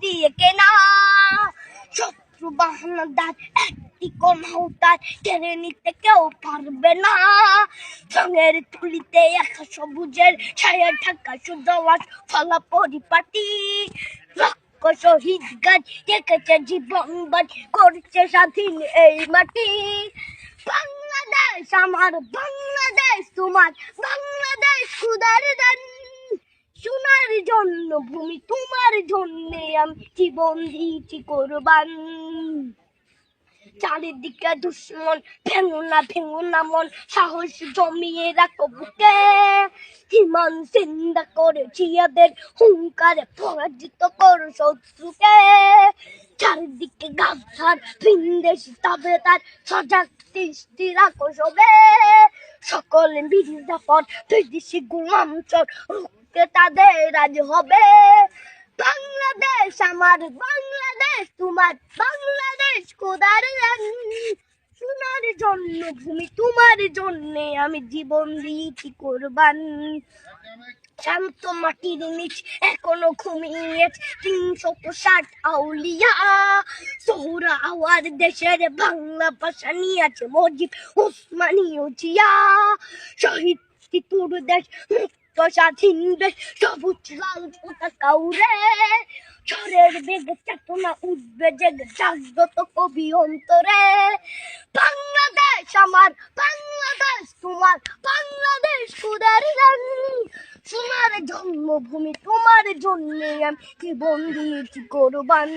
দিয়ে কেনা। শত্রু বাহানাদার একটি কমাউতার কেড়ে নিতে কেউ পারবে না। রঙের তুলিতে একা সবুজের ছায়া ঢাকা সুজলাস ফলা পরিপাটি। শহীদ গাছ রেখেছে জীবন বাজ করছে স্বাধীন এই মাটি। বাংলাদেশ আমার, বাংলাদেশ তোমার, বাংলাদেশ খুদার দান। সোনার জন্য ভূমি তোমার জন্যে আমি জীবন দিয়েছি কোরবান। চারিদিকে দুশ্মন, ভেঙো না মন, সাহস জমিয়ে রাখো বুকে। হিমান চিন্তা করেছি এদের হুঙ্কারে পরাজিত করো শত্রুকে। চারিদিকে গাছার ভিনদেশি তাবেদার সজাগ দৃষ্টি রাখো সবে। সকলে মির্জাফর বিদেশি গোলাম চোর রুখতে তাদের আজ হবে। বাংলাদেশ আমার, বাংলাদেশ তোমার, বাংলাদেশ খোদার গান। সোনার জন্য ভূমি তোমার জন্যে আমি জীবন দিয়েছি কোরবান। শান্ত মাটির নিচ এখনো ঘুমিয়ে ৩৬০ আউলিয়া। সোহরা আওয়ার দেশের বাংলা ভাষা নিয়েছে মজিদ ওসমানী ও জিয়া। শহীদ তিতুর দেশ মুক্ত স্বাধীন দেশ, সবুজ লাল পতাকা উড়ে। ঝড়ের বেগে চেতনা উঠবে জেগে জাগ্রত কবি অন্তরে। বাংলাদেশ আমার, বাংলাদেশ তোমার, বাংলাদেশ খোদার গান। সোনার জন্মভূমি তোমার জন্যে আমি জীবন দিয়েছি কোরবান।